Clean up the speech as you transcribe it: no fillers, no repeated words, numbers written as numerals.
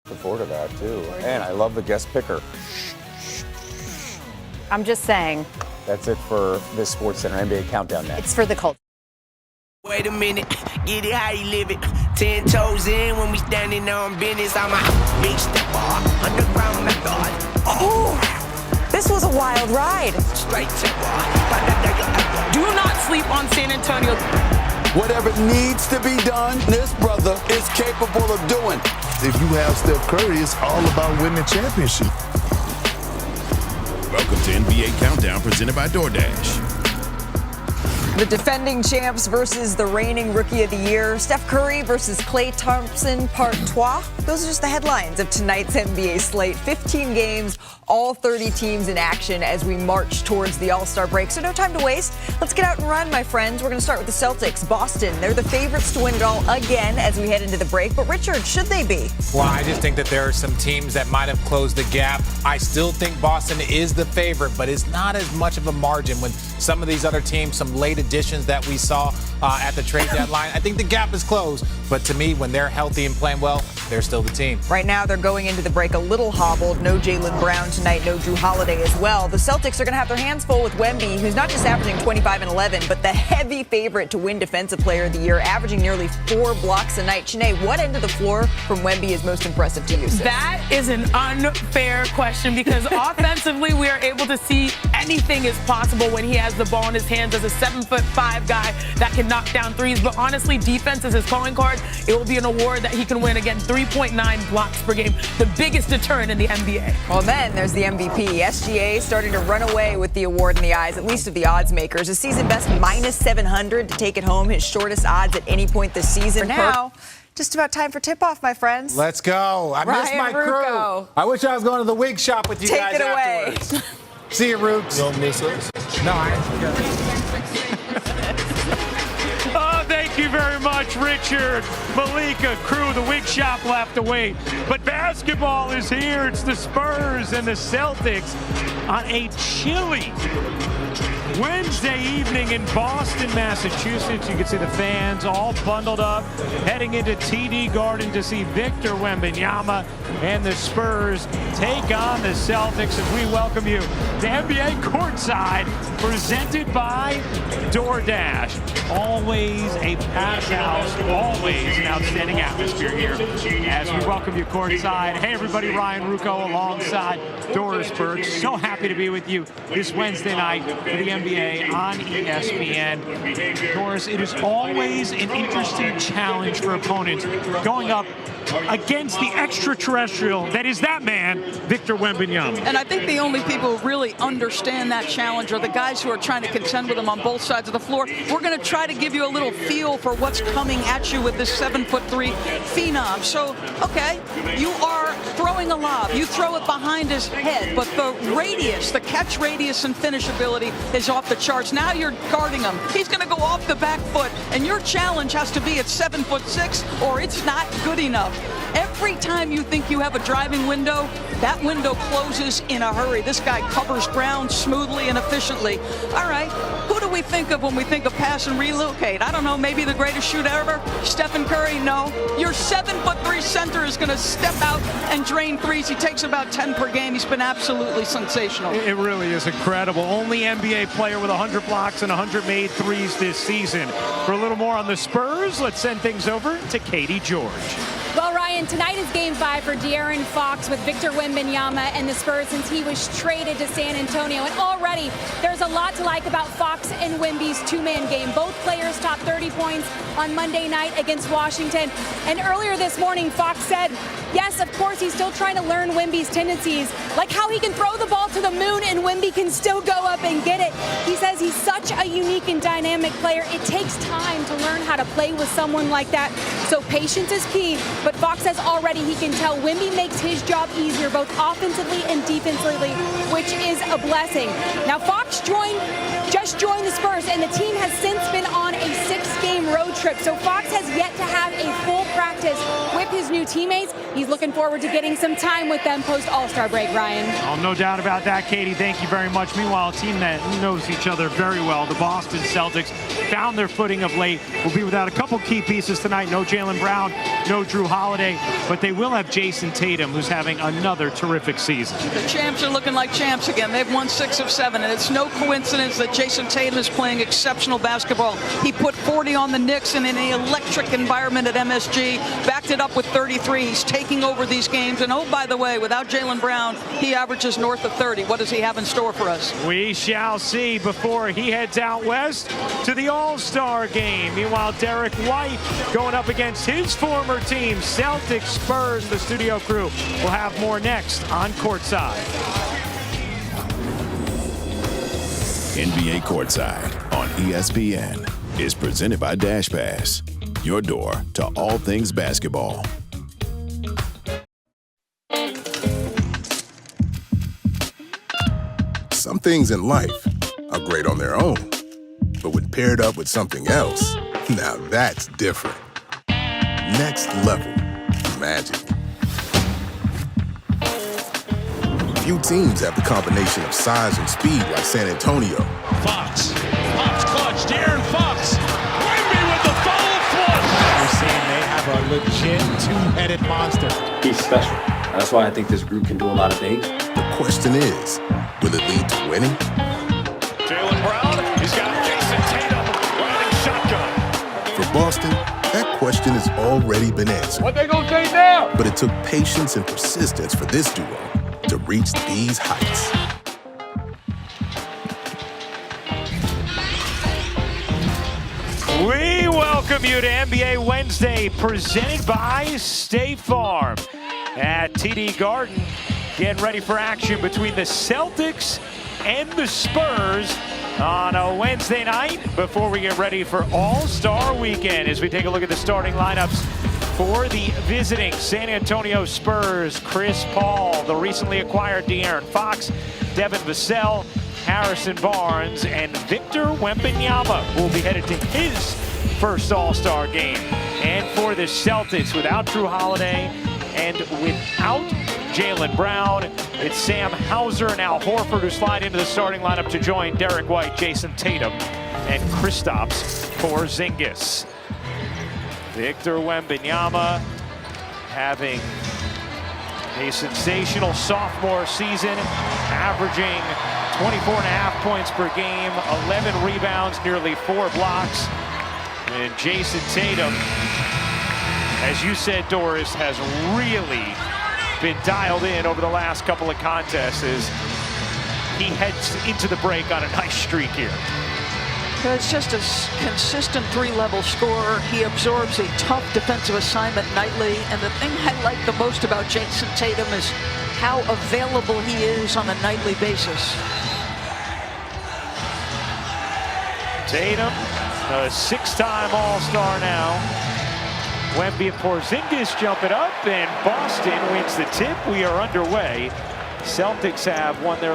Look forward to that, too. And I love the guest picker. I'm just saying. That's it for this SportsCenter NBA Countdown next. It's for the culture. Wait a minute, get it how you live it. 10 toes in when we standing on business. I'm a big stepper, underground method. Oh, this was a wild ride. Straight to Do not sleep on San Antonio. Whatever needs to be done, this brother is capable of doing. If you have Steph Curry, it's all about winning championship. Welcome to NBA Countdown presented by DoorDash. The defending champs versus the reigning rookie of the year. Steph Curry versus Klay Thompson, part 2. Those are just the headlines of tonight's NBA slate. 15 games, all 30 teams in action as we march towards the All-Star break. So no time to waste. Let's get out and run, my friends. We're going to start with the Celtics. Boston, they're the favorites to win it all again as we head into the break. But Richard, should they be? Well, I just think that there are some teams that might have closed the gap. I still think Boston is the favorite, but it's not as much of a margin when some of these other teams, some late additions that we saw at the trade deadline. I think the gap is closed, but to me, when they're healthy and playing well, they're still the team. Right now, they're going into the break a little hobbled. No Jaylen Brown tonight, no Drew Holiday as well. The Celtics are going to have their hands full with Wemby, who's not just averaging 25 and 11, but the heavy favorite to win Defensive Player of the Year, averaging nearly 4 blocks a night. Shanae, what end of the floor from Wemby is most impressive to you? Sis? That is an unfair question because offensively, we are able to see anything is possible when he has the ball in his hands as a 7'5" guy that can knock down threes. But honestly, defense is his calling card. It will be an award that he can win. Again, 3.9 blocks per game, the biggest deterrent in the NBA. Well, then there's the MVP. SGA starting to run away with the award in the eyes, at least of the odds makers. A season best -700 to take it home, his shortest odds at any point this season. For now, just about time for tip-off, my friends. Let's go. I miss my crew. I wish I was going to the wig shop with you guys Take it away. afterwards. See you, Rooks. You don't miss us? No, I ain't. Oh, thank you very much, Richard. Malika, crew, the wig shop will have to wait. But basketball is here. It's the Spurs and the Celtics on a chilly Wednesday evening in Boston, Massachusetts. You can see the fans all bundled up, heading into TD Garden to see Victor Wembanyama and the Spurs take on the Celtics as we welcome you to NBA Courtside, presented by DoorDash. Always a packed house, always an outstanding atmosphere here as we welcome you courtside. Hey everybody, Ryan Rucco alongside Doris Burke. So happy to be with you this Wednesday night for the NBA on ESPN. Doris, it is always an interesting challenge for opponents going up against the extraterrestrial that is that man, Victor Wembanyama. And I think the only people who really understand that challenge are the guys who are trying to contend with him on both sides of the floor. We're going to try to give you a little feel for what's coming at you with this 7'3" phenom. So, okay, you are throwing a lob. You throw it behind his head, but the radius, the catch radius and finish ability is off the charts. Now you're guarding him. He's going to go off the back foot, and your challenge has to be at 7'6", or it's not good enough. Every time you think you have a driving window, that window closes in a hurry. This guy covers ground smoothly and efficiently. All right, who do we think of when we think of pass and relocate? I don't know, maybe the greatest shooter ever? Stephen Curry? No. Your 7'3" center is going to step out and drain threes. He takes about 10 per game. He's been absolutely sensational. It really is incredible. Only NBA player with 100 blocks and 100 made threes this season. For a little more on the Spurs, let's send things over to Katie George. Well, Ryan, tonight is Game 5 for De'Aaron Fox with Victor Wembanyama and the Spurs since he was traded to San Antonio. And already there's a lot to like about Fox and Wemby's two-man game. Both players topped 30 points on Monday night against Washington. And earlier this morning, Fox said, yes, of course, he's still trying to learn Wemby's tendencies, like how he can throw the ball to the moon and Wemby can still go up and get it. He says he's such a unique and dynamic player. It takes time to learn how to play with someone like that. So patience is key. But Fox says already he can tell Wemby makes his job easier both offensively and defensively, which is a blessing. Now, Fox just joined the Spurs, and the team has since been on a 6-game road trip. So Fox has yet to have a full practice with his new teammates. He's looking forward to getting some time with them post All-Star break, Ryan. Oh, no doubt about that, Katie. Thank you very much. Meanwhile, a team that knows each other very well, the Boston Celtics, found their footing of late. Will be without a couple key pieces tonight. No Jaylen Brown, no Drew Holiday, but they will have Jason Tatum, who's having another terrific season. The champs are looking like champs again. They've won 6 of 7, and it's no coincidence that Jason Tatum is playing exceptional basketball. He put 40 on the Knicks in an electric environment at MSG, backed it up with 33. He's taking over these games, and oh, by the way, without Jaylen Brown, he averages north of 30. What does he have in store for us? We shall see before he heads out west to the All-Star game. Meanwhile, Derek White going up against his former team, Celtics, Spurs. The studio crew will have more next on Courtside. NBA Courtside on ESPN is presented by Dash Pass, your door to all things basketball. Some things in life are great on their own, but when paired up with something else, now that's different. Next level magic. Few teams have the combination of size and speed like San Antonio. Fox, Fox clutch, De'Aaron Fox, Wemby with the foul flush. You're saying they have a legit two-headed monster. He's special. That's why I think this group can do a lot of things. The question is, will it lead to winning? Jaylen Brown, he's got Jason Tatum riding shotgun. For Boston, that question has already been answered. What they gonna say now? But it took patience and persistence for this duo to reach these heights. We welcome you to NBA Wednesday, presented by State Farm at TD Garden. Getting ready for action between the Celtics and the Spurs on a Wednesday night before we get ready for All-Star Weekend as we take a look at the starting lineups for the visiting San Antonio Spurs. Chris Paul, the recently acquired De'Aaron Fox, Devin Vassell, Harrison Barnes, and Victor Wembanyama will be headed to his first All-Star game. And for the Celtics, without Drew Holiday and without Jaylen Brown, it's Sam Hauser and Al Horford who slide into the starting lineup to join Derek White, Jason Tatum, and Kristaps Porzingis. Victor Wembanyama having a sensational sophomore season, averaging 24.5 points per game, 11 rebounds, nearly 4 blocks. And Jason Tatum, as you said, Doris, has really been dialed in over the last couple of contests as he heads into the break on a nice streak here. It's just a consistent 3-level scorer. He absorbs a tough defensive assignment nightly. And the thing I like the most about Jason Tatum is how available he is on a nightly basis. Tatum, a 6-time All-Star now. Wemby and Porzingis jump it up, and Boston wins the tip. We are underway. Celtics have won their